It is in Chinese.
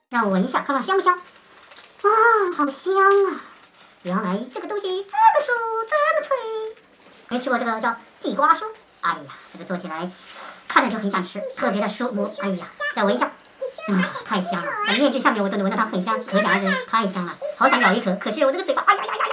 让我闻一下，看看香不香？啊，好香啊！原来这个东西这么酥，这么脆。没吃过这个叫地瓜酥，哎呀，这个做起来看着就很想吃，特别的酥摸。哎呀，再闻一下，太香了！在面具上面我都能闻到它很香，可想而知太香了，好想咬一口，可是我这个嘴巴，哎呀呀呀